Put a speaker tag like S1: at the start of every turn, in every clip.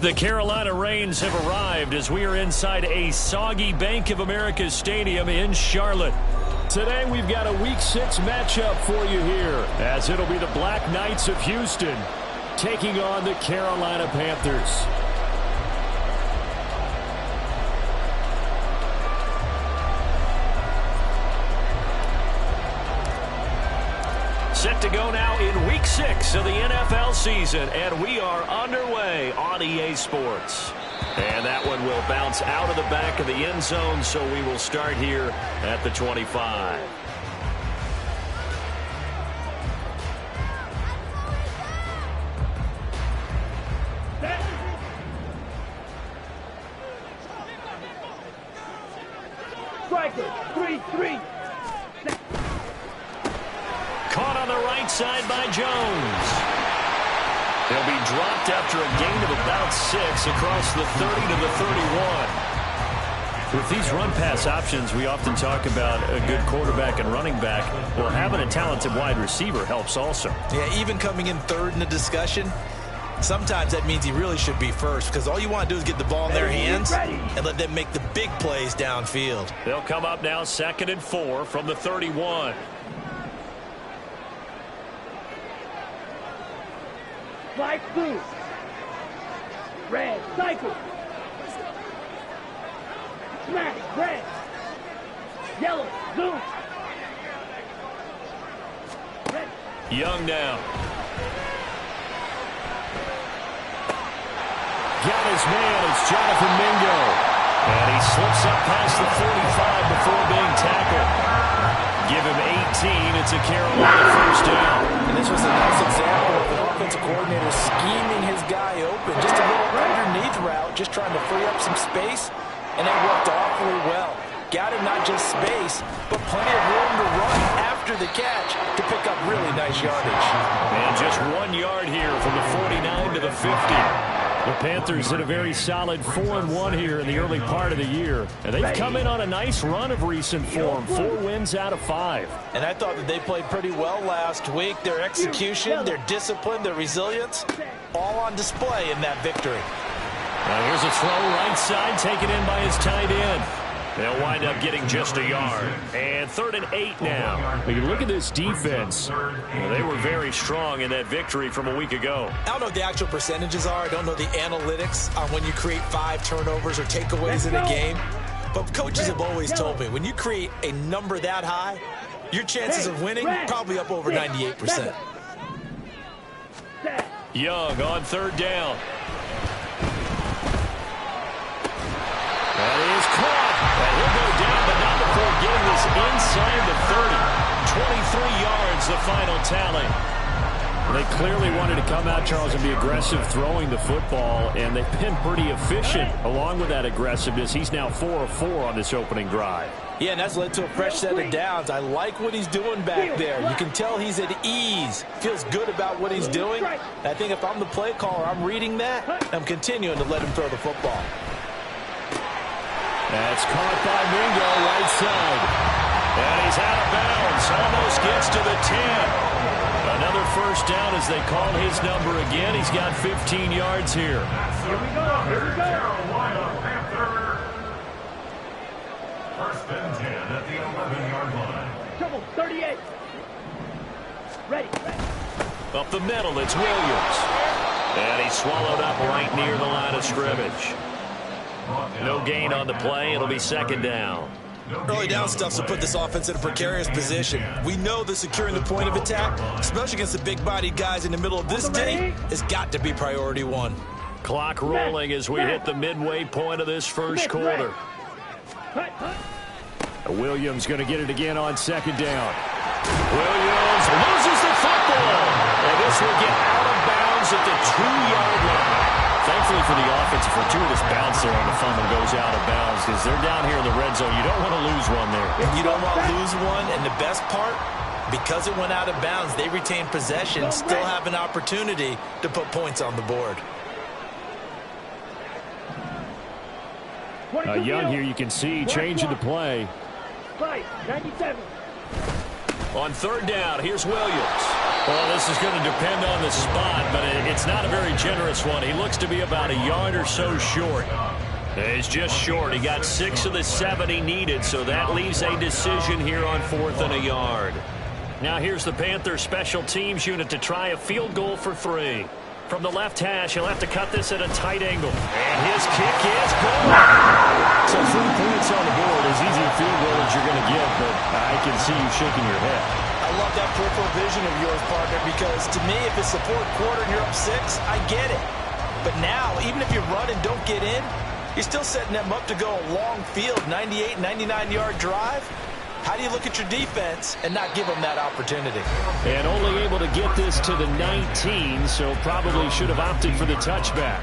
S1: The Carolina Rains have arrived as we are inside a soggy Bank of America Stadium in Charlotte. Today we've got a Week 6 matchup for you here, as it'll be the Black Knights of Houston taking on the Carolina Panthers. Set to go now in Week 6 of the NFL season, and we are underway on EA Sports. And that one will bounce out of the back of the end zone, so we will start here at the 25.
S2: Striker, 3-3.
S1: Caught on the right side by Jones. He'll be dropped after a gain of about 6 across the 30 to the 31. With these run-pass options, we often talk about a good quarterback and running back. Well, having a talented wide receiver helps also.
S3: Yeah, even coming in third in the discussion, sometimes that means he really should be first, because all you want to do is get the ball in their hands and let them make the big plays downfield.
S1: They'll come up now 2nd and 4 from the 31.
S2: Flight blue. Red, cycle. Smash, red. Yellow, blue. Red.
S1: Young now. Got his man. It's Jonathan Mingo. And he slips up past the 45 before being tackled. Give him 18. It's a Carolina first down.
S4: And this was a nice example of an offensive coordinator scheming his guy open. Just a little underneath route, just trying to free up some space, and it worked awfully well. Got him not just space, but plenty of room to run after the catch to pick up really nice yardage.
S1: And just 1 yard here from the 49 to the 50. The Panthers hit a very solid 4-1 here in the early part of the year. And they've come in on a nice run of recent form. 4 wins out of 5.
S4: And I thought that they played pretty well last week. Their execution, their discipline, their resilience, all on display in that victory.
S1: Now here's a throw right side, taken in by his tight end. They'll wind up getting just a yard. And 3rd and 8 now. When you look at this defense, well, they were very strong in that victory from a week ago.
S3: I don't know what the actual percentages are. I don't know the analytics on when you create 5 turnovers or takeaways in a game. But coaches have always told me, when you create a number that high, your chances of winning probably up over 98%.
S1: Young on 3rd down. That is caught. And he'll go down, but not before getting this inside the 30. 23 yards, the final tally. They clearly wanted to come out, Charles, and be aggressive throwing the football, and they've been pretty efficient along with that aggressiveness. He's now 4 of 4 on this opening drive.
S4: Yeah, and that's led to a fresh set of downs. I like what he's doing back there. You can tell he's at ease, feels good about what he's doing. And I think if I'm the play caller, I'm reading that, and I'm continuing to let him throw the football.
S1: That's caught by Mingo, right side. And he's out of bounds. Almost gets to the 10. Another first down as they call his number again. He's got 15 yards here.
S2: Here we go. Here we go.
S5: Carolina Panthers. 1st and 10 at the 11-yard line.
S2: Trouble, 38. Ready.
S1: Up the middle, it's Williams. And he's swallowed up right near the line of scrimmage. No gain on the play. It'll be 2nd down.
S3: Early down stuff to put this offense in a precarious position. We know that securing the point of attack, especially against the big-bodied guys in the middle of this day, has got to be priority 1.
S1: Clock rolling as we hit the midway point of this first quarter. Williams going to get it again on 2nd down. Williams loses the football. And this will get out of bounds at the 2-yard line. Thankfully for the offense, a fortuitous bounce there on the fumble goes out of bounds because they're down here in the red zone. You don't want to lose one there.
S3: You don't want to lose one, and the best part, because it went out of bounds, they retain possession, still have an opportunity to put points on the board.
S1: Young here, you can see changing the play.
S2: 97.
S1: On third down, here's Williams. Well, this is going to depend on the spot, but it's not a very generous one. He looks to be about a yard or so short. He's just short. He got 6 of the 7 he needed, so that leaves a decision here on 4th and a yard. Now here's the Panthers special teams unit to try a field goal for 3. From the left hash, he'll have to cut this at a tight angle. And his kick is good. So 3 points on the board, as easy a field goal as you're going to get, but I can see you shaking your head.
S3: I love that peripheral vision of yours, partner, because to me, if it's the 4th quarter and you're up 6, I get it. But now, even if you run and don't get in, you're still setting them up to go a long field, 98, 99-yard drive. How do you look at your defense and not give them that opportunity?
S1: And only able to get this to the 19, so probably should have opted for the touchback.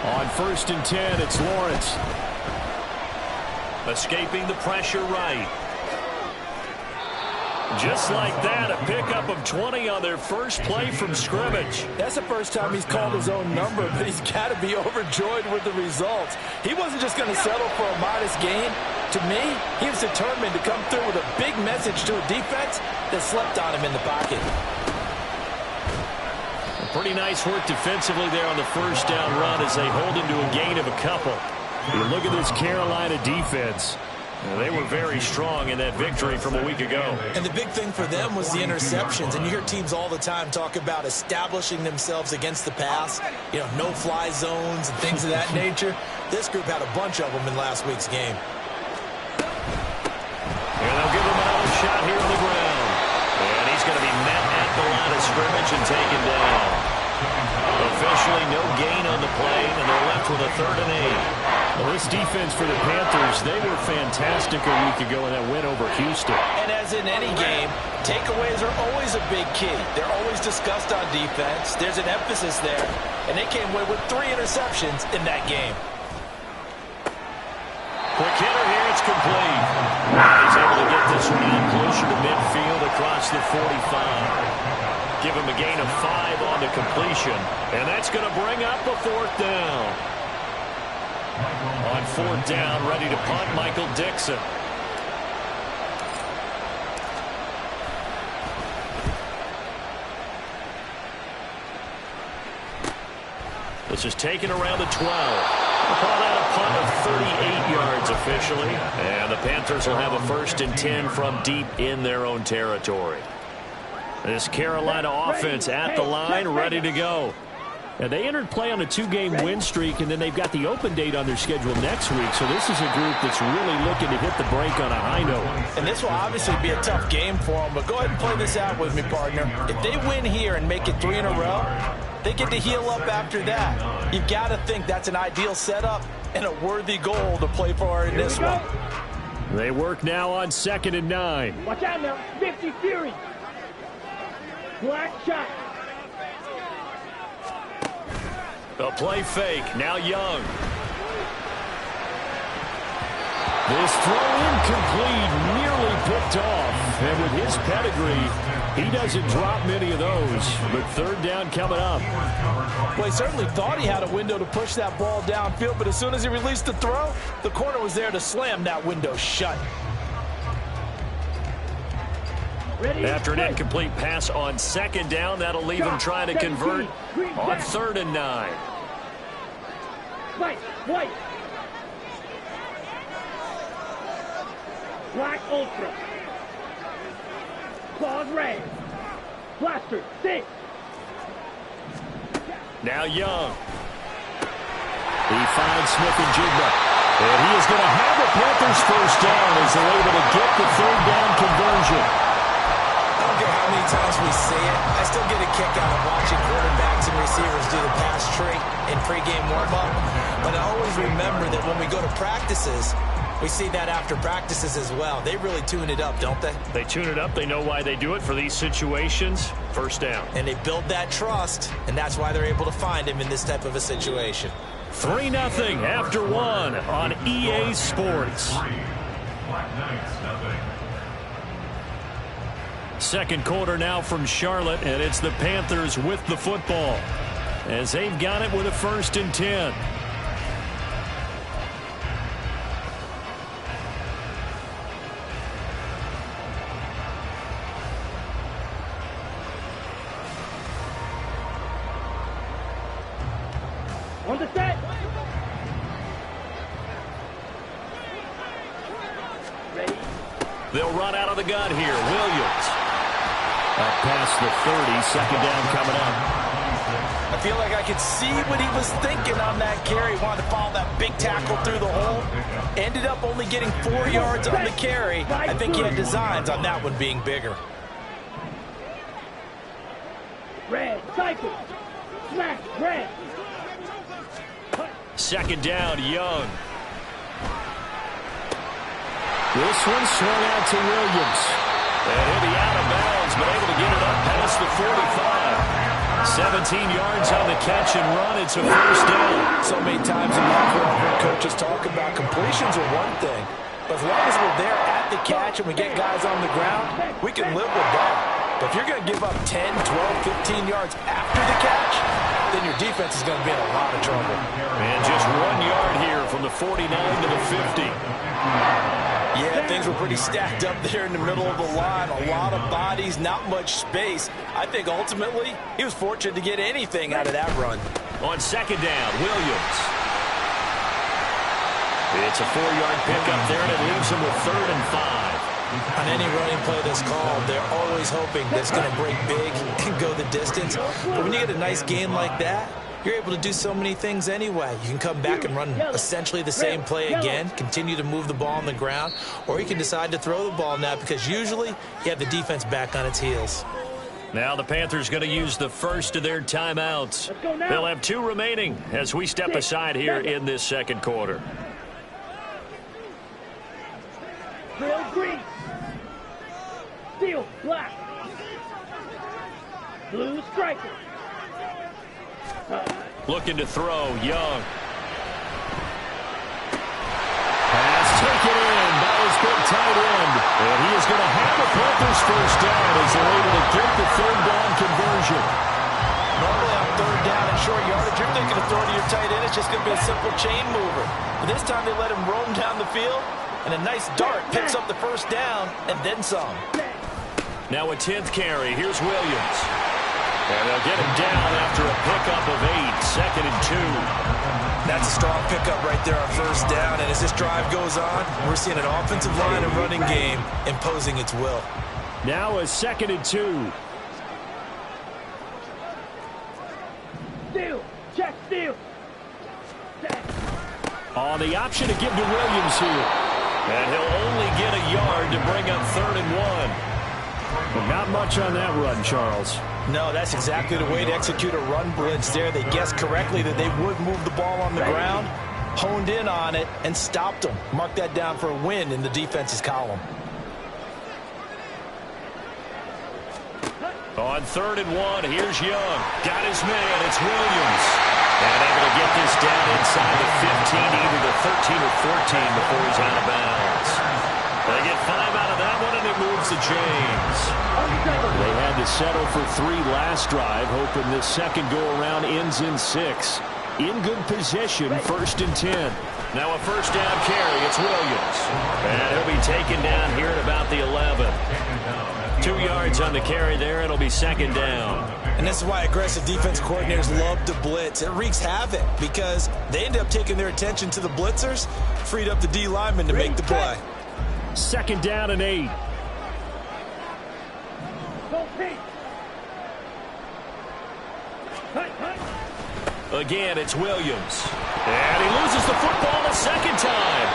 S1: On 1st and 10, it's Lawrence. Escaping the pressure right. Just like that, a pickup of 20 on their first play from scrimmage.
S3: That's the first time he's called his own number, but he's got to be overjoyed with the results. He wasn't just going to settle for a modest gain. To me, he was determined to come through with a big message to a defense that slept on him in the pocket.
S1: Pretty nice work defensively there on the first down run as they hold him to a gain of a couple. You look at this Carolina defense. They were very strong in that victory from a week ago.
S3: And the big thing for them was the interceptions. And you hear teams all the time talk about establishing themselves against the pass, you know, no-fly zones and things of that nature. This group had a bunch of them in last week's game.
S1: And they'll give him another shot here on the ground. And he's going to be met at the line of scrimmage and taken down. Officially no gain on the play, and they're left with a 3rd and 8. Well, this defense for the Panthers, they were fantastic a week ago in that win over Houston.
S3: And as in any game, takeaways are always a big key. They're always discussed on defense. There's an emphasis there, and they came away with 3 interceptions in that game.
S1: Quick hitter here, it's complete. He's able to get this one out closer to midfield across the 45. Give him a gain of 5 on the completion, and that's going to bring up a 4th down. On 4th down, ready to punt, Michael Dixon. This is taken around the 12. We'll call that a punt of 38 yards officially. And the Panthers will have a 1st and 10 from deep in their own territory. This Carolina offense at the line, ready to go. And they entered play on a 2-game win streak, and then they've got the open date on their schedule next week. So this is a group that's really looking to hit the break on a high note.
S3: And this will obviously be a tough game for them, but go ahead and play this out with me, partner. If they win here and make it 3 in a row, they get to heal up after that. You've got to think that's an ideal setup and a worthy goal to play for in this one.
S1: They work now on 2nd and 9.
S2: Watch out now. 50 Fury. Black shot.
S1: A play fake. Now Young. This throw incomplete, nearly picked off. And with his pedigree, he doesn't drop many of those. But 3rd down coming up.
S3: Well, he certainly thought he had a window to push that ball downfield, but as soon as he released the throw, the corner was there to slam that window shut.
S1: After an incomplete pass on 2nd down, that'll leave him trying to convert on 3rd and 9.
S2: White. Black Ultra. Claws red. Blaster 6.
S1: Now Young. He finds Smith-Njigba. And he is going to have the Panthers 1st down as they're able to get the 3rd down conversion.
S3: I don't care how many times we see it, I still get a kick out of watching quarterbacks and receivers do the pass trick in pregame warm-up. But I always remember that when we go to practices, we see that after practices as well. They really tune it up, don't they?
S1: They tune it up. They know why they do it for these situations. 1st down.
S3: And they build that trust, and that's why they're able to find him in this type of a situation.
S1: 3-0 after 1 on EA Sports.
S5: Black Knights, nothing.
S1: Second quarter now from Charlotte, and it's the Panthers with the football as they've got it with a 1st and 10.
S2: On the set. Ready.
S1: They'll run out of the gun here. Williams. Up past the 30, second down coming up.
S3: I feel like I could see what he was thinking on that carry. Wanted to follow that big tackle through the hole. Ended up only getting 4 yards on the carry. I think he had designs on that one being bigger.
S2: Red. Cycle. Smash. Red.
S1: Second down, Young. This one swung out to Williams. And he'll be out of bounds, but able to get it up past the 45. 17 yards on the catch and run. It's a 1st down.
S3: So many times in my career, I've heard coaches talk about completions are one thing. But as long as we're there at the catch and we get guys on the ground, we can live with that. But if you're going to give up 10, 12, 15 yards after the catch, then your defense is going to be in a lot of trouble.
S1: And just 1 yard here from the 49 to the 50.
S3: Yeah, things were pretty stacked up there in the middle of the line. A lot of bodies, not much space. I think ultimately he was fortunate to get anything out of that run.
S1: On second down, Williams. It's a 4-yard pickup there, and it leaves him with 3rd and 5.
S3: On any running play that's called, they're always hoping that it's going to break big and go the distance. But when you get a nice gain like that, you're able to do so many things anyway. You can come back and run essentially the same play again, continue to move the ball on the ground, or you can decide to throw the ball now because usually you have the defense back on its heels.
S1: Now the Panthers going to use the first of their timeouts. They'll have 2 remaining as we step aside here in this second quarter.
S2: Drill green. Steel black. Blue striker.
S1: Looking to throw, Young. Pass taken in by his big tight end. And he is going to have the Panthers 1st down as they're able to get the 3rd down conversion.
S3: Normally on 3rd down and short yardage, you're thinking of throwing to your tight end. It's just going to be a simple chain mover. But this time they let him roam down the field, and a nice dart picks up the 1st down and then some.
S1: Now a 10th carry. Here's Williams. And they'll get him down after a pickup of 8, 2nd and 2.
S3: That's a strong pickup right there on 1st down. And as this drive goes on, we're seeing an offensive line and running game imposing its will.
S1: Now a 2nd and 2.
S2: Steal. Check steal.
S1: On the option to give to Williams here. And he'll only get a yard to bring up 3rd and 1. But not much on that run, Charles.
S3: No, that's exactly the way to execute a run blitz there. They guessed correctly that they would move the ball on the ground, honed in on it, and stopped them. Mark that down for a win in the defense's column.
S1: On 3rd and 1, here's Young. Got his man, it's Williams. And able to get this down inside the 15, either the 13 or 14 before he's out of bounds. They get 5 out of that one, and it moves the chains. They had to settle for 3 last drive, hoping this second go-around ends in 6. In good position, 1st and 10. Now a 1st down carry, it's Williams. And he'll be taken down here at about the 11. 2 yards on the carry there, it'll be 2nd down.
S3: And this is why aggressive defense coordinators love to blitz. It wreaks havoc because they end up taking their attention to the blitzers, freed up the D lineman to make the play.
S1: 2nd down and 8. Again, it's Williams. And he loses the football a 2nd time.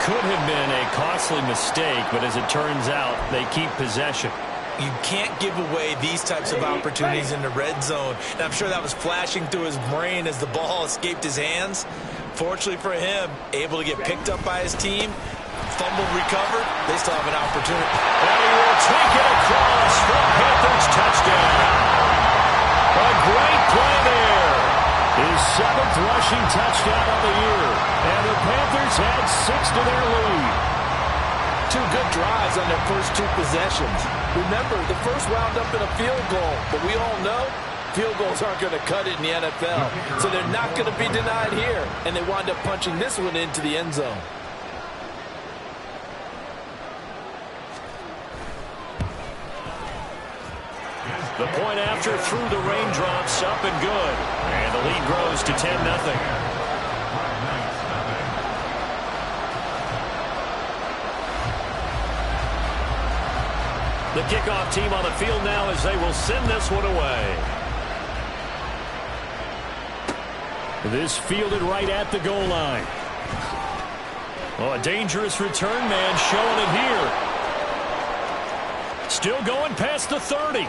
S1: Could have been a costly mistake, but as it turns out, they keep possession.
S3: You can't give away these types of opportunities in the red zone. And I'm sure that was flashing through his brain as the ball escaped his hands. Fortunately for him, able to get picked up by his team, fumbled, recovered. They still have an opportunity.
S1: And he will take it across for Panthers touchdown. A great play there. His 7th rushing touchdown of the year. And the Panthers add 6 to their lead.
S3: Two good drives on their first two possessions. Remember, the first wound up in a field goal, but we all know field goals aren't going to cut it in the NFL. So they're not going to be denied here, and they wind up punching this one into the end zone.
S1: The point after through the raindrops, up and good. And the lead grows to 10-0. The kickoff team on the field now as they will send this one away. This fielded right at the goal line. Oh, a dangerous return man showing it here. Still going past the 30.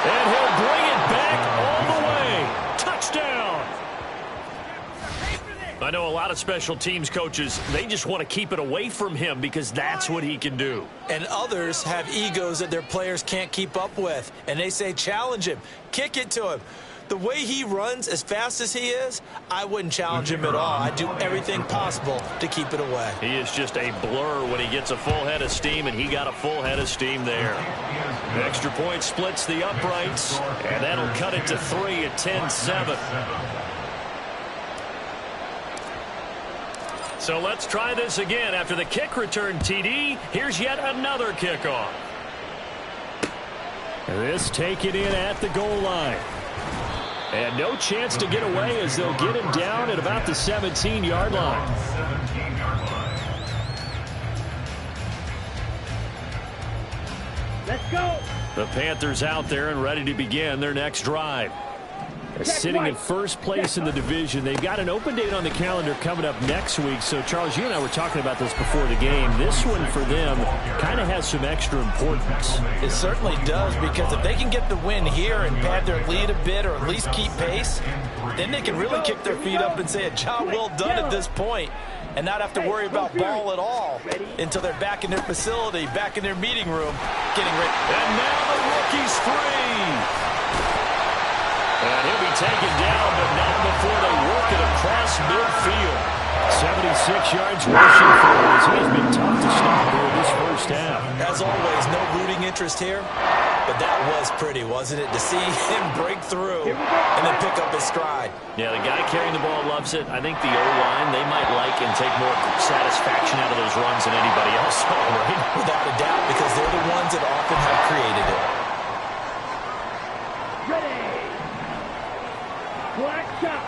S1: And he'll bring it back all the way. Touchdown. I know a lot of special teams coaches, they just want to keep it away from him because that's what he can do.
S3: And others have egos that their players can't keep up with. And they say, challenge him, kick it to him. The way he runs as fast as he is, I wouldn't challenge him at all. I'd do everything possible to keep it away.
S1: He is just a blur when he gets a full head of steam, and he got a full head of steam there. The extra point splits the uprights, and that'll cut it to 3 at 10-7. So let's try this again. After the kick return TD, here's yet another kickoff. This taken in at the goal line. And no chance to get away as they'll get him down at about the 17-yard line.
S2: Let's go.
S1: The Panthers out there and ready to begin their next drive. They're sitting in first place in the division. They've got an open date on the calendar coming up next week. So, Charles, you and I were talking about this before the game. This one for them kind of has some extra importance.
S3: It certainly does, because if they can get the win here and pad their lead a bit or at least keep pace, then they can really kick their feet up and say a job well done at this point and not have to worry about ball at all until they're back in their facility, back in their meeting room, getting ready.
S1: And now the rookie's free. And he'll be taken down, but not before they work it across midfield. 76 yards rushing for him. He's been tough to stop here this first half.
S3: As always, no rooting interest here, but that was pretty, wasn't it? To see him break through and then pick up his stride.
S1: Yeah, the guy carrying the ball loves it. I think the O-line, they might like and take more satisfaction out of those runs than anybody else. Right?
S3: Without a doubt, because they're the ones that often have created it.
S2: Ready. Black shot.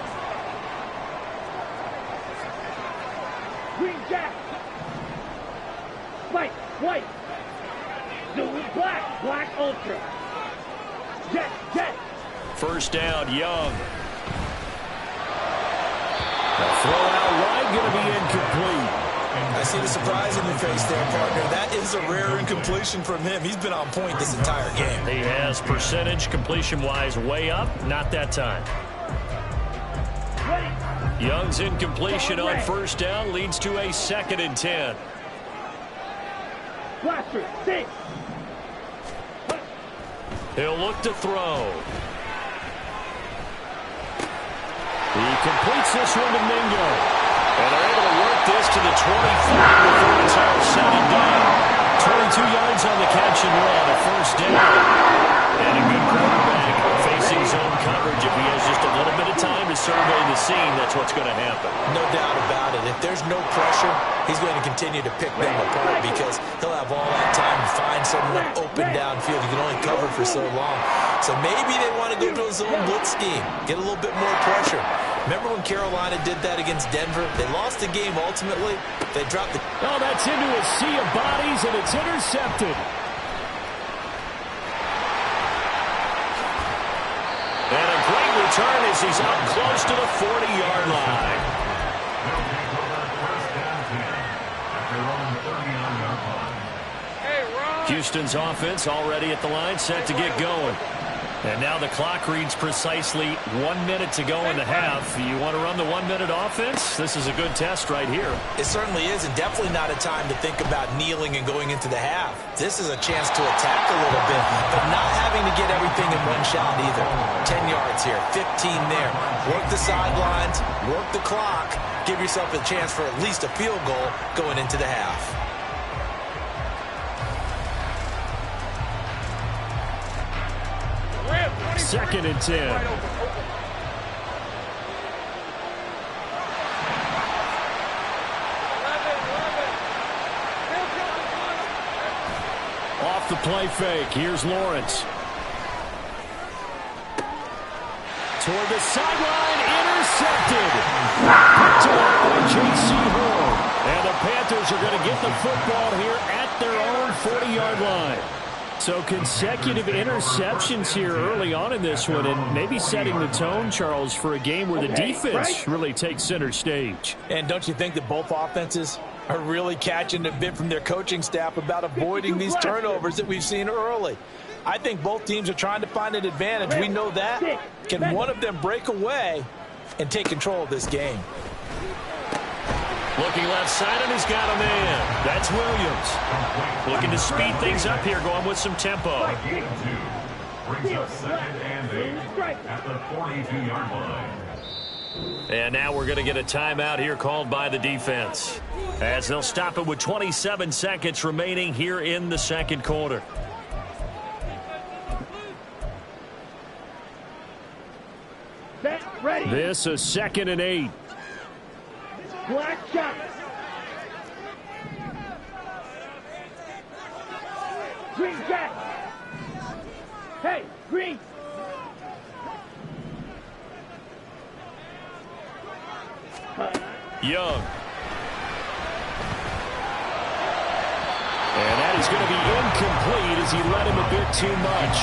S2: Green jack. White. Blue black. Black ultra. Jet.
S1: First down, Young. The throw out wide going to be incomplete.
S3: I see the surprise in your face there, partner. That is a rare incompletion from him. He's been on point this entire game.
S1: He has percentage completion-wise way up. Not that time. Young's incompletion on first down leads to a 2nd and 10.
S2: Blaster, 6.
S1: He'll look to throw. He completes this one to Mingo. And they're able to work this to the 25 before it's all said and done. 22 yards on the catch and run, a first down. And a good quarterback facing zone coverage. If he has just a little bit of time to survey the scene, that's what's going to happen.
S3: No doubt about it. If there's no pressure, he's going to continue to pick them apart because he'll have all that time to find someone open downfield. You can only cover for so long. So maybe they want to go to a zone blitz scheme, get a little bit more pressure. Remember when Carolina did that against Denver? They lost the game ultimately. They dropped the...
S1: Oh, that's into a sea of bodies, and it's intercepted. And a great return as he's up close to the 40-yard line. Houston's offense already at the line, set to get going. And now the clock reads precisely 1 minute to go in the half. You want to run the 1 minute offense? This is a good test right here.
S3: It certainly is, and definitely not a time to think about kneeling and going into the half. This is a chance to attack a little bit, but not having to get everything in one shot either. 10 yards here, 15 there. Work the sidelines, work the clock. Give yourself a chance for at least a field goal going into the half.
S1: 2nd and 10. Off the play fake. Here's Lawrence. Toward the sideline, intercepted. Picked off by J.C. Horn. And the Panthers are going to get the football here at their own 40-yard line. So consecutive interceptions here early on in this one, and maybe setting the tone, Charles, for a game where the defense really takes center stage.
S3: And don't you think that both offenses are really catching a bit from their coaching staff about avoiding these turnovers that we've seen early? I think both teams are trying to find an advantage. We know that. Can one of them break away and take control of this game?
S1: Looking left side, and he's got a man. That's Williams. Looking to speed things up here, going with some tempo.
S5: Gain 2 brings up 2nd and 8 at the 42-yard line.
S1: And now we're going to get a timeout here called by the defense, as they'll stop it with 27 seconds remaining here in the second quarter.
S2: Ready.
S1: This is 2nd and 8.
S2: Black shot. Green jack. Hey, green.
S1: Young. And that is going to be incomplete as he led him a bit too much.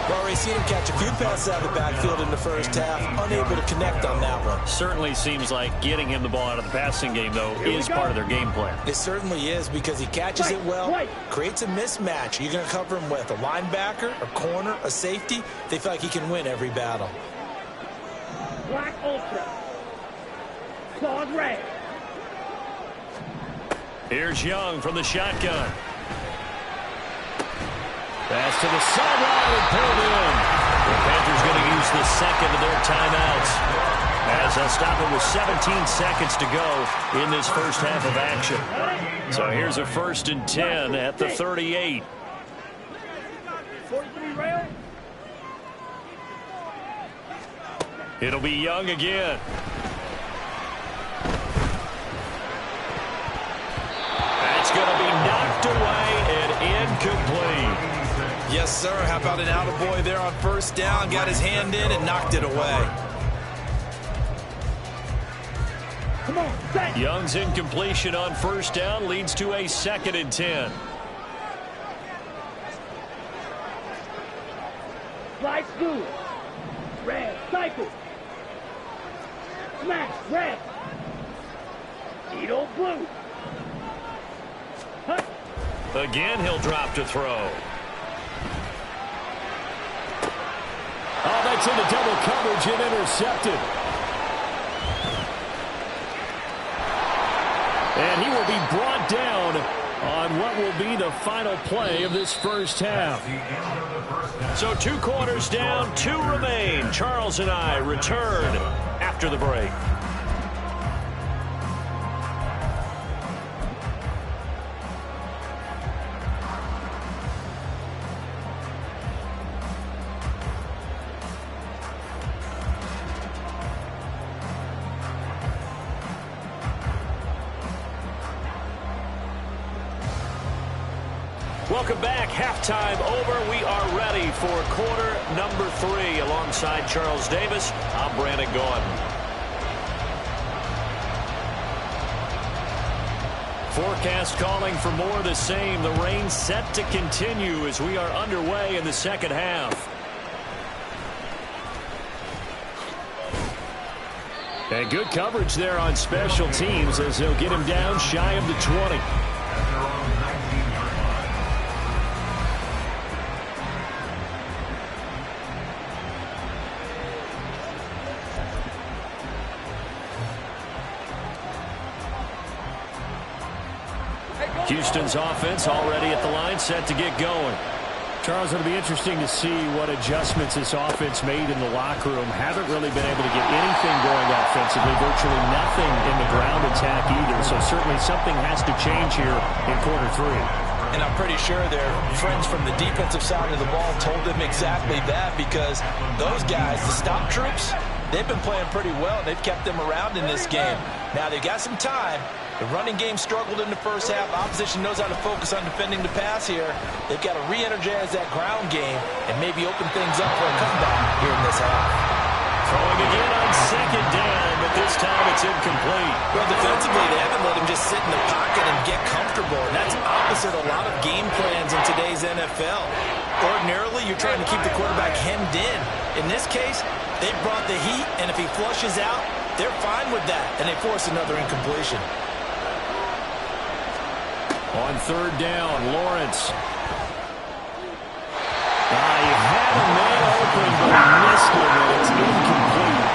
S3: Well, we've seen him catch a few passes out of the backfield in the first half, unable to connect on that one.
S1: Certainly seems like getting him the ball out of the passing game, though, is part of their game plan.
S3: It certainly is, because he catches it well, creates a mismatch. You're going to cover him with a linebacker, a corner, a safety. They feel like he can win every battle.
S2: Black ultra. Claws red.
S1: Here's Young from the shotgun. Pass to the sideline and pulled in. The Panthers going to use the second of their timeouts, as they'll stop it with 17 seconds to go in this first half of action. So here's a 1st and 10 at the 38.
S2: 43 rail.
S1: It'll be Young again. That's going to be knocked away and incomplete.
S3: Yes, sir. How about an attaboy there on 1st down? Got his hand in and knocked it away.
S2: Come on, set.
S1: Young's incompletion on 1st down leads to a 2nd and 10.
S2: Slide through. Red, cycle. Smash, red. Edo blue. Huh.
S1: Again, he'll drop to throw. Oh, that's into double coverage and intercepted. And he will be brought down on what will be the final play of this first half. So 2 quarters down, 2 remain. Charles and I return after the break. Welcome back. Halftime over. We are ready for quarter number 3. Alongside Charles Davis, I'm Brandon Gordon. Forecast calling for more of the same. The rain set to continue as we are underway in the second half. And good coverage there on special teams as they'll get him down shy of the 20. Houston's offense already at the line, set to get going. Charles, it'll be interesting to see what adjustments this offense made in the locker room. Haven't really been able to get anything going offensively, virtually nothing in the ground attack either. So certainly something has to change here in quarter 3.
S3: And I'm pretty sure their friends from the defensive side of the ball told them exactly that, because those guys, the stop troops, they've been playing pretty well. They've kept them around in this game. Now they've got some time. The running game struggled in the first half. Opposition knows how to focus on defending the pass here. They've got to re-energize that ground game and maybe open things up for a comeback here in this half.
S1: Throwing again on second down, but this time it's incomplete.
S3: Well, defensively, they haven't let him just sit in the pocket and get comfortable, and that's opposite a lot of game plans in today's NFL. Ordinarily, you're trying to keep the quarterback hemmed in. In this case, they brought the heat, and if he flushes out, they're fine with that, and they force another incompletion.
S1: On third down, Lawrence. He had a man open, but he missed it, and it's incomplete.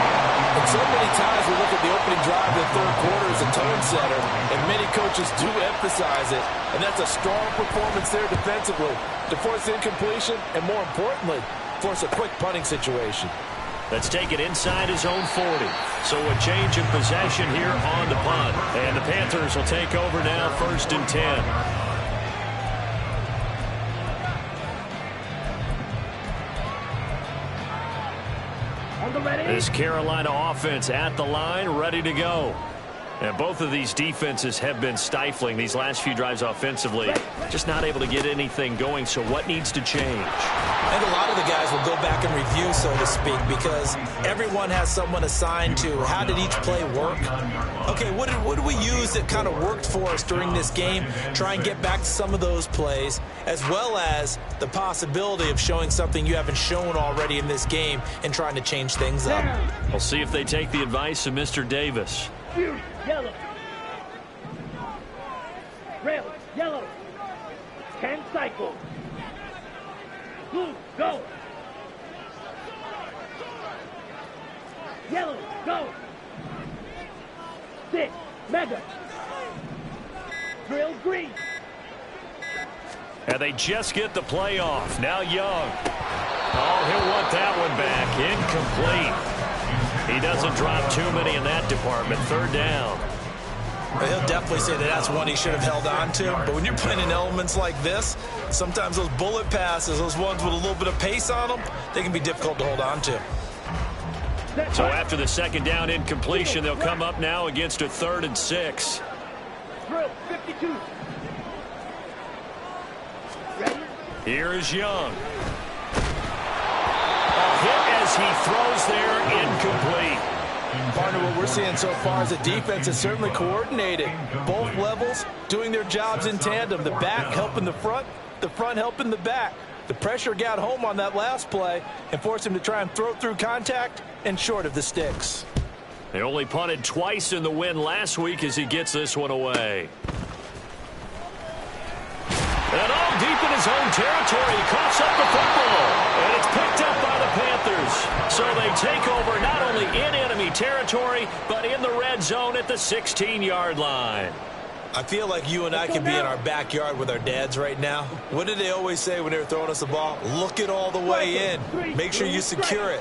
S3: And so many times we look at the opening drive of the third quarter as a tone setter, and many coaches do emphasize it, and that's a strong performance there defensively to force incompletion and, more importantly, force a quick punting situation.
S1: Let's take it inside his own 40. So a change of possession here on the punt. And the Panthers will take over now, 1st and 10. This Carolina offense at the line, ready to go. And both of these defenses have been stifling these last few drives offensively. Just not able to get anything going, so what needs to change?
S3: And a lot of the guys will go back and review, so to speak, because everyone has someone assigned to how did each play work. Okay, what did we use that kind of worked for us during this game? Try and get back to some of those plays, as well as the possibility of showing something you haven't shown already in this game and trying to change things up.
S1: We'll see if they take the advice of Mr. Davis.
S2: Yellow. Red, yellow. 10 cycles. Blue, go. Yellow, go. 6, mega. Drill, green.
S1: And they just get the play off. Now Young. Oh, he'll want that one back. Incomplete. He doesn't drop too many in that department. 3rd down.
S3: He'll definitely say that that's one he should have held on to. But when you're playing in elements like this, sometimes those bullet passes, those ones with a little bit of pace on them, they can be difficult to hold on to.
S1: So after the 2nd down incompletion, they'll come up now against a 3rd and 6.
S2: Drill, 52. Ready?
S1: Here is Young. Hit as he throws there, incomplete.
S3: Partner, what we're seeing so far is the defense is certainly coordinated. Both levels doing their jobs in tandem. The back helping the front helping the back. The pressure got home on that last play and forced him to try and throw through contact and short of the sticks.
S1: They only punted twice in the win last week as he gets this one away. And all deep in his own territory, he coughs up the football. And it's picked up by the Panthers. So they take over not only in enemy territory, but in the red zone at the 16-yard line.
S3: I feel like you and I could be in our backyard with our dads right now. What did they always say when they were throwing us the ball? Look it all the way in. Make sure you secure it.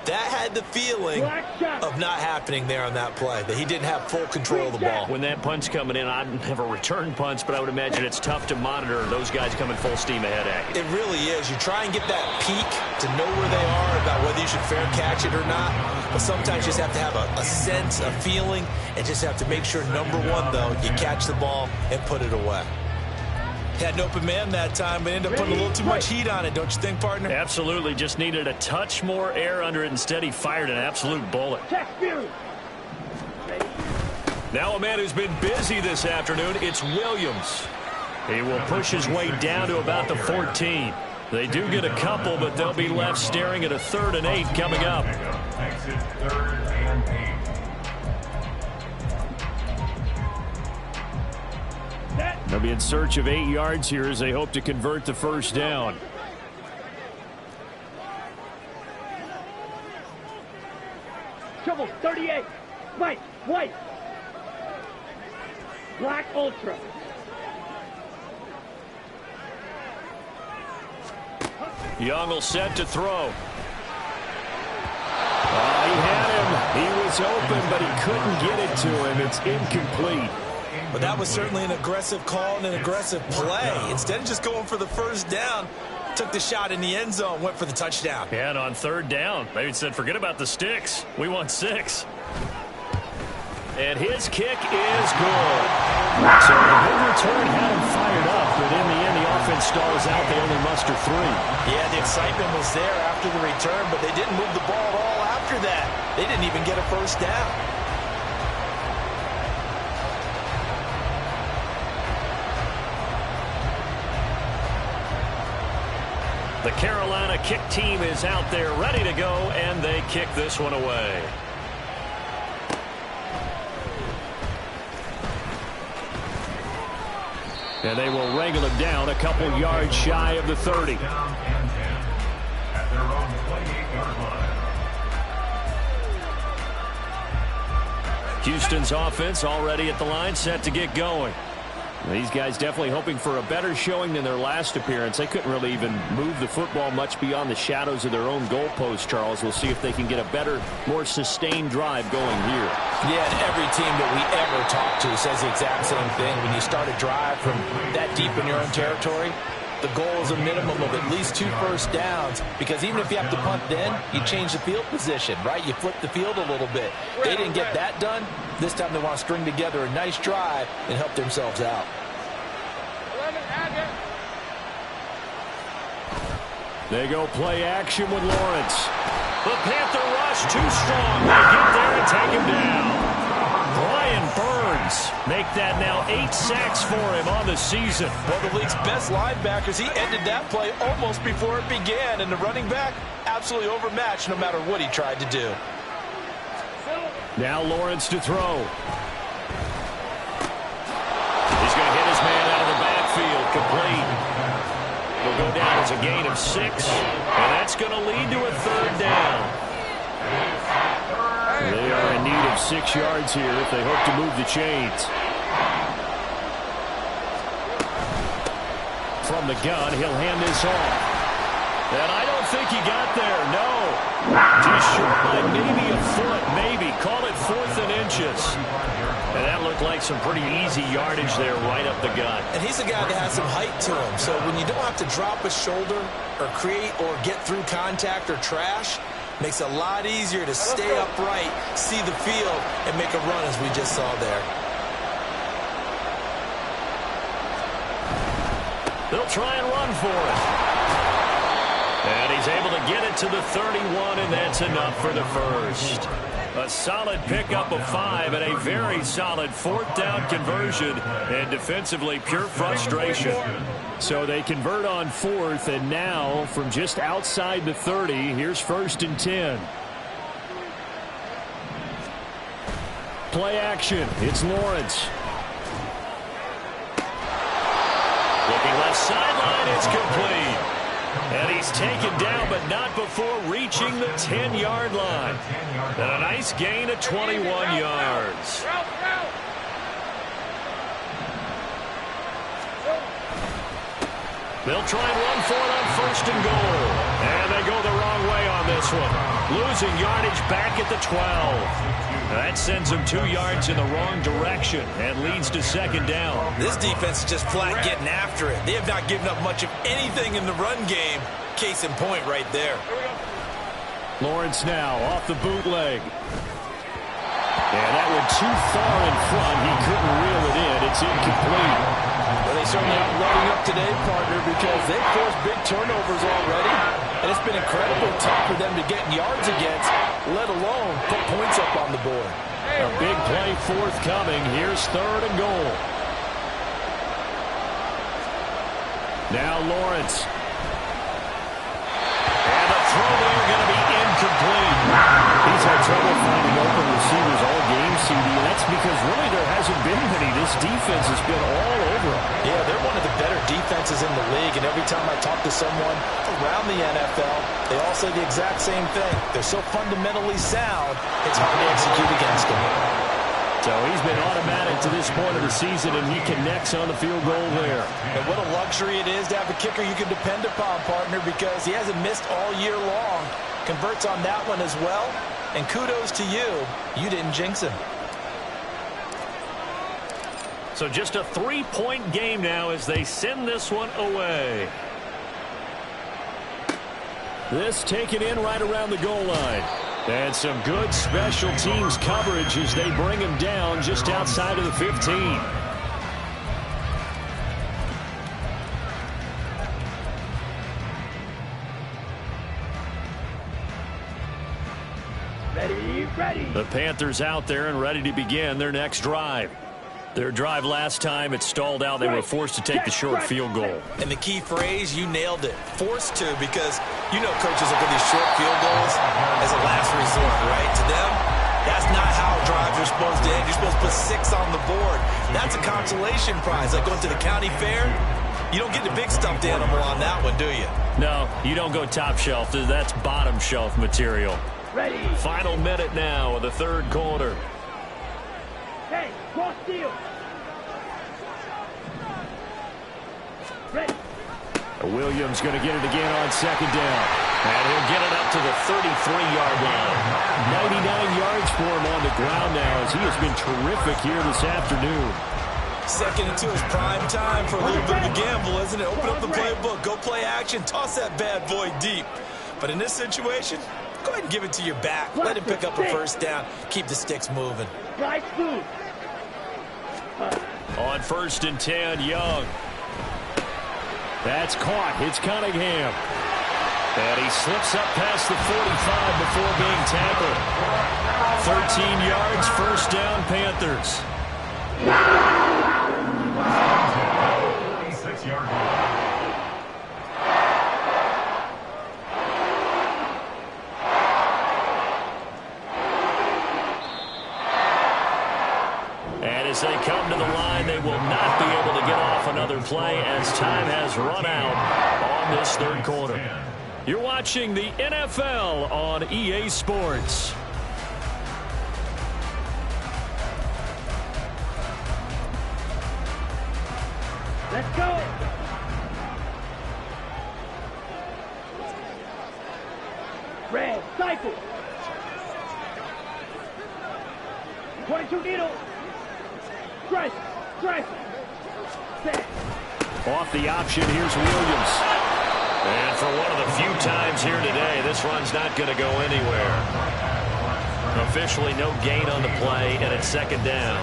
S3: That had the feeling of not happening there on that play, that he didn't have full control of the ball.
S1: When that punt's coming in, I don't have a return punch, but I would imagine it's tough to monitor those guys coming full steam ahead at you.
S3: It really is. You try and get that peek to know where they are, about whether you should fair catch it or not. But sometimes you just have to have a sense, a feeling, and just have to make sure, number one, though, you catch the ball and put it away. Had an open man that time, but ended up putting a little too much heat on it, don't you think, partner?
S1: Absolutely. Just needed a touch more air under it. Instead, he fired an absolute bullet. Now a man who's been busy this afternoon, it's Williams. He will push his way down to about the 14. They do get a couple, but they'll be left staring at a 3rd and 8 coming up.
S5: Exit 3rd and 8.
S1: They'll be in search of 8 yards here as they hope to convert the 1st down.
S2: Trouble, 38. White, white. Black Ultra.
S1: Young will set to throw. He had him. He was open, but he couldn't get it to him. It's incomplete.
S3: But that was certainly an aggressive call and an aggressive play. Instead of just going for the first down, took the shot in the end zone, went for the touchdown.
S1: Yeah, and on third down, they said, forget about the sticks. We want 6. And his kick is good. So the big return had him fired up, but in the end, the offense stalls out. They only muster 3.
S3: Yeah, the excitement was there after the return, but they didn't move the ball at all after that. They didn't even get a first down.
S1: The Carolina kick team is out there ready to go, and they kick this one away. And they will wrangle him down a couple yards shy of the 30.
S5: Down and 10 at their own 28-yard line.
S1: Houston's offense already at the line, set to get going. These guys definitely hoping for a better showing than their last appearance. They couldn't really even move the football much beyond the shadows of their own goalpost, Charles. We'll see if they can get a better, more sustained drive going here.
S3: Yeah, and every team that we ever talk to says the exact same thing. When you start a drive from that deep in your own territory, the goal is a minimum of at least 2 first downs, because even if you have to punt then, you change the field position, right? You flip the field a little bit. They didn't get that done. This time they want to string together a nice drive and help themselves out.
S1: They go play action with Lawrence. The Panther rush too strong. They get there and take him down. Brian Burns make that now 8 sacks for him on the season.
S3: One of the league's best linebackers. He ended that play almost before it began, and the running back absolutely overmatched no matter what he tried to do.
S1: Now Lawrence to throw. He's going to hit his man out of the backfield. Complete. Will go down as a gain of 6, and that's going to lead to a 3rd down. They are in need of 6 yards here if they hope to move the chains. From the gun, he'll hand this off. And I don't think he got there, no. Just short by maybe a foot, maybe. Call it 4th and inches. And that looked like some pretty easy yardage there right up the gut.
S3: And he's a guy that has some height to him, so when you don't have to drop a shoulder or create or get through contact or trash, makes it a lot easier to stay upright, see the field, and make a run as we just saw there.
S1: They'll try and run for it. And he's able to get it to the 31, and that's enough for the first. A solid pickup of 5 and a very solid 4th down conversion, and defensively pure frustration. So they convert on 4th, and now from just outside the 30, here's 1st and 10. Play action. It's Lawrence. Looking left sideline, it's complete. And he's taken down, but not before reaching the 10-yard line. And a nice gain of 21 yards. They'll try and run for it on 1st and goal. And they go the wrong way on this one. Losing yardage back at the 12. That sends them 2 yards in the wrong direction and leads to 2nd down.
S3: This defense is just flat getting after it. They have not given up much of anything in the run game. Case in point right there.
S1: Lawrence now off the bootleg. And that one too far in front. He couldn't reel it in. It's incomplete.
S3: Well, they certainly aren't loading up today, partner, because they've forced big turnovers already. And it's been incredibly tough for them to get yards against, let alone put points up on the board.
S1: A big play forthcoming. Here's 3rd and goal. Now Lawrence. And the throw there going to be incomplete. He's had trouble finding open receivers all game, CD, and that's because really there hasn't been many. This defense has been all over them.
S3: Yeah, they're one of the better defenses in the league, and every time I talk to someone around the NFL, they all say the exact same thing. They're so fundamentally sound, it's hard to execute against them.
S1: So he's been automatic to this point of the season, and he connects on the field goal there.
S3: And what a luxury it is to have a kicker you can depend upon, partner, because he hasn't missed all year long. Converts on that one as well, and kudos to you. You didn't jinx him.
S1: So just a 3-point game now as they send this one away. This taken in right around the goal line. And some good special teams coverage as they bring him down just outside of the 15.
S2: Ready.
S1: The Panthers out there and ready to begin their next drive. Their drive last time, it stalled out. They were forced to take the short field goal.
S3: And the key phrase, you nailed it. Forced to, because you know coaches look at these short field goals as a last resort, right? To them, that's not how drives are supposed to end. You're supposed to put 6 on the board. That's a consolation prize. Like going to the county fair, you don't get the big stuffed animal on that one, do you?
S1: No, you don't go top shelf. That's bottom shelf material.
S2: Ready.
S1: Final minute now of the third quarter.
S2: Hey, cross field. Ready.
S1: Williams going to get it again on second down. And he'll get it up to the 33-yard line. 99 yards for him on the ground now as he has been terrific here this afternoon.
S3: Second into his prime time for a little bit of a gamble, isn't it? Open up the playbook, go play action, toss that bad boy deep. But in this situation, go ahead and give it to your back. Let him pick up a first down. Keep the sticks moving.
S2: Nice move.
S1: On 1st and 10, Young. That's caught. It's Cunningham. And he slips up past the 45 before being tackled. 13 yards, first down, Panthers.
S5: 46-yard line.
S1: As they come to the line, they will not be able to get off another play as time has run out on this third quarter. You're watching the NFL on EA Sports.
S2: Let's go. Red, cycle. 22 needle. Strike. Set.
S1: Off the option, here's Williams. And for one of the few times here today, this run's not going to go anywhere. Officially no gain on the play, and it's second down.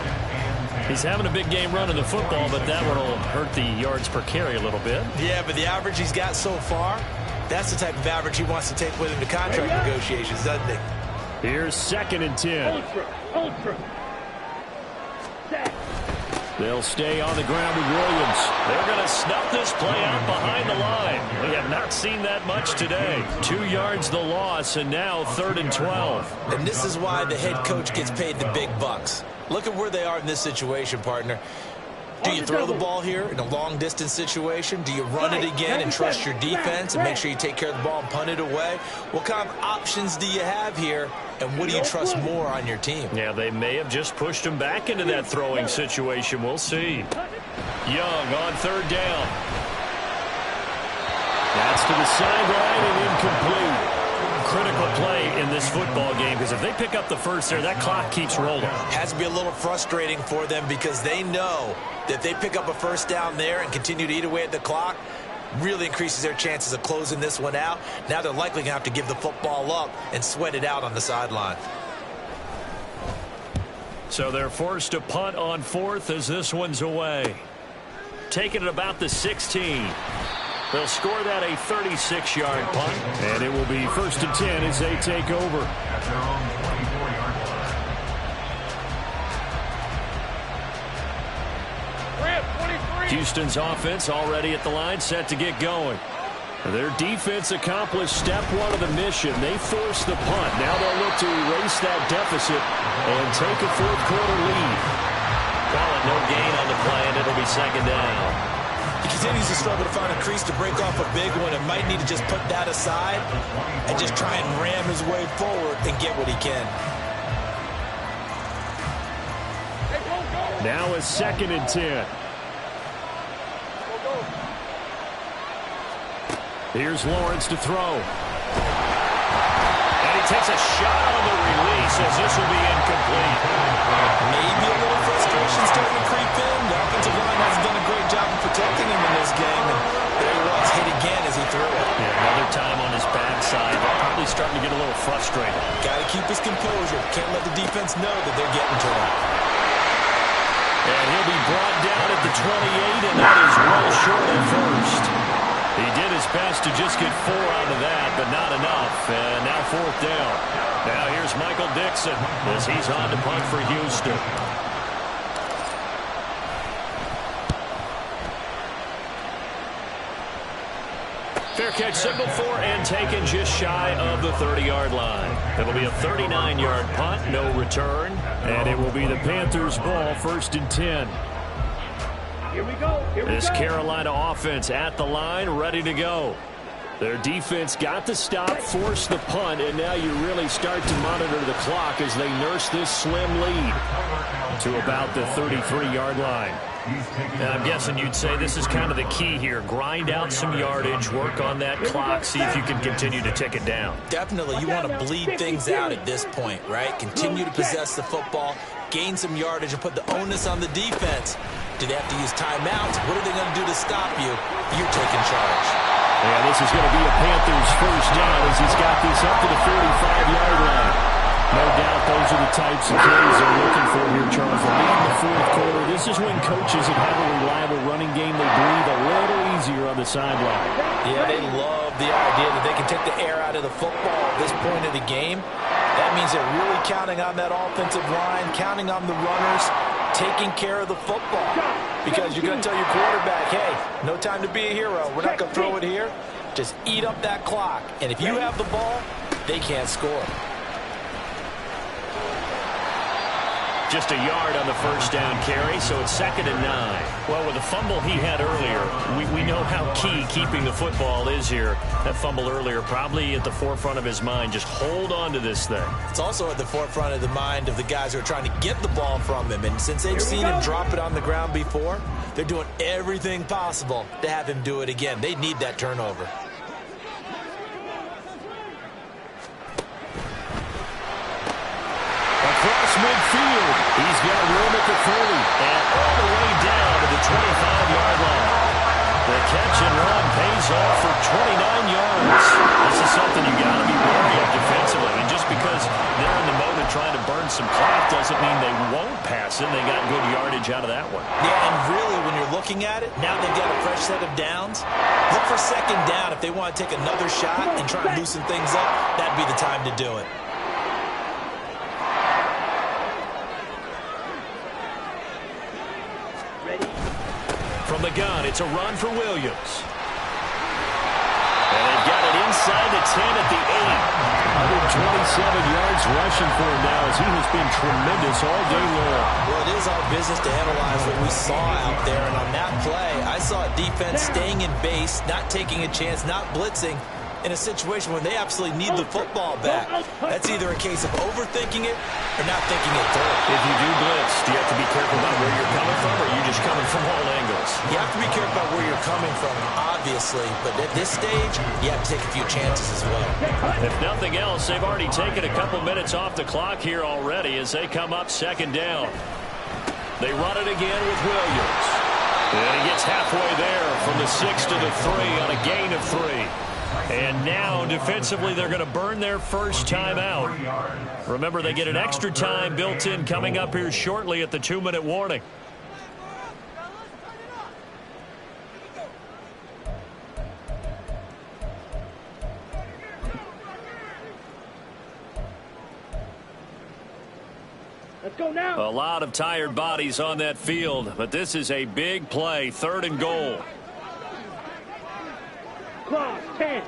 S1: He's having a big game running the football, but that one will hurt the yards per carry a little bit.
S3: Yeah, but the average he's got so far, that's the type of average he wants to take with him to contract negotiations, doesn't he?
S1: Here's 2nd and 10.
S2: Ultra. Set.
S1: They'll stay on the ground with Williams. They're going to snuff this play out behind the line. We have not seen that much today. 2 yards the loss, and now 3rd and 12.
S3: And this is why the head coach gets paid the big bucks. Look at where they are in this situation, partner. Do you throw the ball here in a long-distance situation? Do you run it again and trust your defense and make sure you take care of the ball and punt it away? What kind of options do you have here, and what do you trust more on your team?
S1: Yeah, they may have just pushed him back into that throwing situation. We'll see. Young on 3rd down. That's to the sideline and incomplete. Critical play in this football game because if they pick up the first there, that clock keeps rolling.
S3: Has to be a little frustrating for them because they know that if they pick up a first down there and continue to eat away at the clock, really increases their chances of closing this one out. Now they're likely going to have to give the football up and sweat it out on the sideline.
S1: So they're forced to punt on 4th as this one's away. Taking it about the 16. They'll score that a 36-yard punt, and it will be 1st and 10 as they take over.
S5: At their own 24-yard line.
S1: Houston's offense already at the line, set to get going. Their defense accomplished step 1 of the mission. They forced the punt. Now they'll look to erase that deficit and take a 4th quarter lead. Call it no gain on the play, and it'll be 2nd down.
S3: He continues to struggle to find a crease to break off a big one and might need to just put that aside and just try and ram his way forward and get what he can.
S1: Now a 2nd and 10. Here's Lawrence to throw. And he takes a shot on the release as this will be incomplete.
S3: Maybe a little frustration starting to creep in. The
S1: frustrated.
S3: Got to keep his composure. Can't let the defense know that they're getting to him.
S1: And he'll be brought down at the 28, and that is well short of first. He did his best to just get 4 out of that, but not enough. And now 4th down. Now here's Michael Dixon as he's on to punt for Houston. Fair catch signal for and taken just shy of the 30-yard line. It'll be a 39-yard punt, no return, and it will be the Panthers' ball, 1st and 10.
S2: Here we go.
S1: This Carolina offense at the line, ready to go. Their defense got the stop, forced the punt, and now you really start to monitor the clock as they nurse this slim lead to about the 33-yard line. And I'm guessing you'd say this is kind of the key here. Grind out some yardage, work on that clock, see if you can continue to tick it down.
S3: Definitely, you want to bleed things out at this point, right? Continue to possess the football, gain some yardage, and put the onus on the defense. Do they have to use timeouts? What are they going to do to stop you? You're taking charge.
S1: And this is going to be a Panthers 1st down as he's got this up to the 45-yard line. No doubt those are the types of plays they're looking for here, Charles. They're leading the 4th quarter. This is when coaches that have a reliable running game, they breathe a little easier on the sideline.
S3: Yeah, they love the idea that they can take the air out of the football at this point of the game. That means they're really counting on that offensive line, counting on the runners, taking care of the football. Because you're going to tell your quarterback, hey, no time to be a hero. We're not going to throw it here. Just eat up that clock. And if you have the ball, they can't score.
S1: Just a yard on the 1st down carry, so it's 2nd and 9. Well, with the fumble he had earlier, we know how key keeping the football is here. That fumble earlier probably at the forefront of his mind. Just hold on to this thing.
S3: It's also at the forefront of the mind of the guys who are trying to get the ball from him. And since they've seen him drop it on the ground before, they're doing everything possible to have him do it again. They need that turnover.
S1: Across midfield, he's got room at the 30 and all the way down to the 25-yard line. The catch and run pays off for 29 yards. This is something you got to be wary of defensively. And just because they're in the mode of trying to burn some clock doesn't mean they won't pass it. They got good yardage out of that one.
S3: Yeah, and really, when you're looking at it, now they've got a fresh set of downs. Look for 2nd down. If they want to take another shot and try and loosen things up, that'd be the time to do it.
S1: From the gun, it's a run for Williams. And they've got it inside the 10 at the 8. 127 yards rushing for him now as he has been tremendous all day long.
S3: Well, it is our business to analyze what we saw out there. And on that play, I saw a defense staying in base, not taking a chance, not blitzing, in a situation when they absolutely need the football back. That's either a case of overthinking it or not thinking it through.
S1: If you do blitz, do you have to be careful about where you're coming from, or are you just coming from all angles?
S3: You have to be careful about where you're coming from, obviously. But at this stage, you have to take a few chances as well.
S1: If nothing else, they've already taken a couple minutes off the clock here already as they come up 2nd down. They run it again with Williams. And he gets halfway there from the 6 to the 3 on a gain of 3. And now, defensively, they're going to burn their 1st time out. Remember, they get an extra time built in coming up here shortly at the 2-minute warning.
S2: Let's go now.
S1: A lot of tired bodies on that field, but this is a big play, 3rd and goal.
S2: Clock, 10.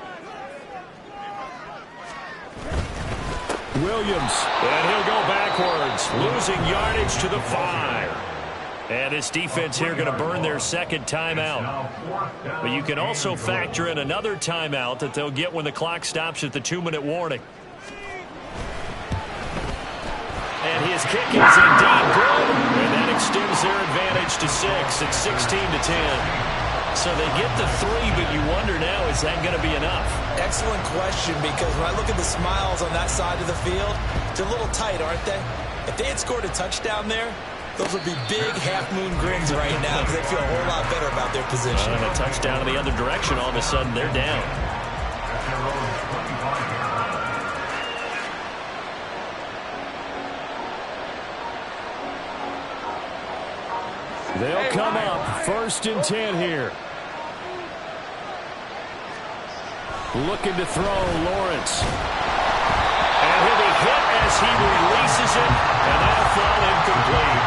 S1: Williams, and he'll go backwards, losing yardage to the 5. And this defense here going to burn their 2nd timeout. But you can also factor in another timeout that they'll get when the clock stops at the 2-minute warning. And his kick is indeed good, and that extends their advantage to 6. It's 16-10. So they get the 3, but you wonder now, is that going to be enough?
S3: Excellent question, because when I look at the smiles on that side of the field, it's a little tight, aren't they? If they had scored a touchdown there, those would be big half-moon grins right now because they feel a whole lot better about their position.
S1: And a touchdown in the other direction, all of a sudden they're down. They'll come up 1st and 10 here. Looking to throw, Lawrence. And he'll be hit as he releases it, and that'll fall incomplete.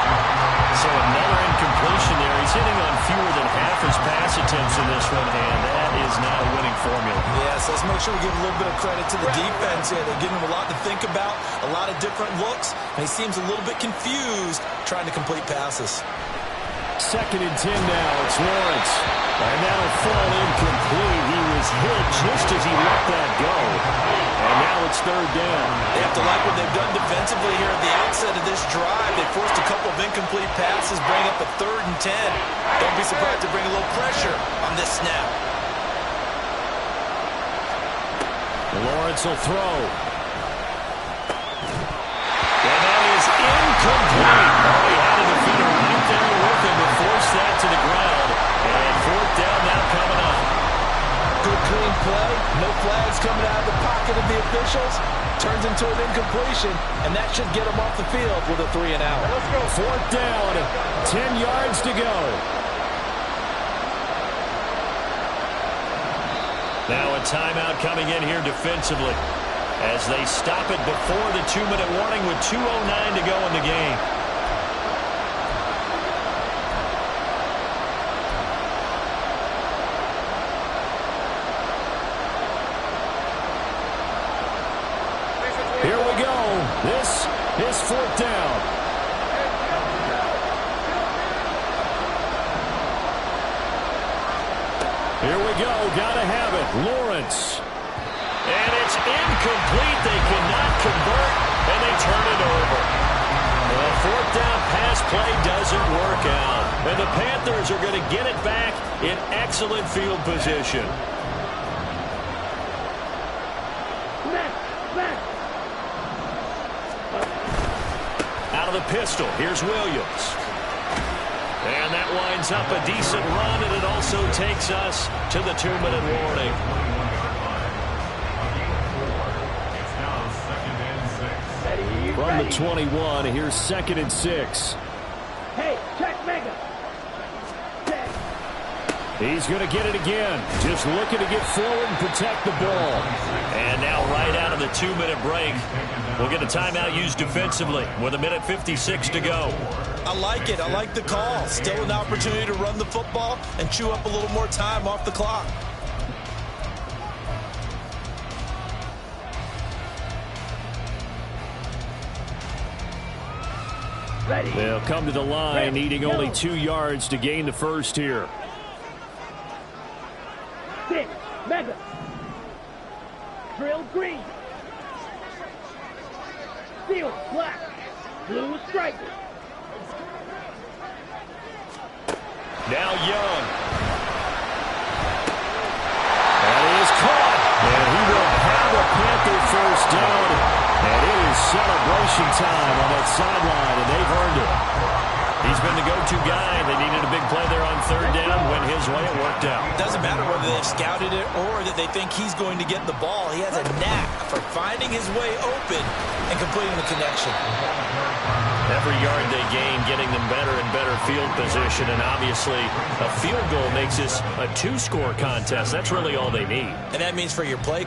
S1: So another incompletion there. He's hitting on fewer than half his pass attempts in this one, and that is not a winning formula.
S3: Yes, let's make sure we give a little bit of credit to the defense here. They're giving him a lot to think about, a lot of different looks, and he seems a little bit confused trying to complete passes.
S1: 2nd and 10 now. It's Lawrence. And that'll fall incomplete. He was hit just as he let that go. And now it's 3rd down.
S3: They have to like what they've done defensively here at the outset of this drive. They forced a couple of incomplete passes, bring up a 3rd and 10. Don't be surprised to bring a little pressure on this snap.
S1: Lawrence will throw. And that is incomplete. Oh, he had a defender right there with him to force that to the ground. And 4th down now coming up.
S3: Good clean play. No flags coming out of the pocket of the officials. Turns into an incompletion, and that should get him off the field with a 3 and out.
S1: Let's go. 4th down. 10 yards to go. Now a timeout coming in here defensively as they stop it before the 2-minute warning with 2:09 to go in the game. Here we go. This is 4th down. Here we go. Gotta have it. Lawrence. And it's incomplete. They cannot convert, and they turn it over. The 4th down pass play doesn't work out. And the Panthers are going to get it back in excellent field position. Out of the pistol, here's Williams. And that winds up a decent run, and it also takes us to the 2-minute warning. From the 21, here's 2nd and 6.
S2: Hey, check Mega.
S1: He's going to get it again. Just looking to get forward and protect the ball. And now right out of the 2-minute break, we'll get a timeout used defensively with 1:56 to go.
S3: I like it. I like the call. Still an opportunity to run the football and chew up a little more time off the clock.
S2: Ready.
S1: They'll come to the line, needing only 2 yards to gain the first here.
S2: 6, Mega. Drill green. Steel black. Blue striker.
S1: Now Young. That is caught. And he will have a Panther first down. And it is celebration time on that sideline, and they've earned it. He's been the go-to guy. They needed a big play there on 3rd down. Went his way. It worked out.
S3: Doesn't matter whether they've scouted it or that they think he's going to get the ball. He has a knack for finding his way open and completing the connection.
S1: Every yard they gain, getting them better and better field position. And obviously, a field goal makes this a 2-score contest. That's really all they need.
S3: And that means for your play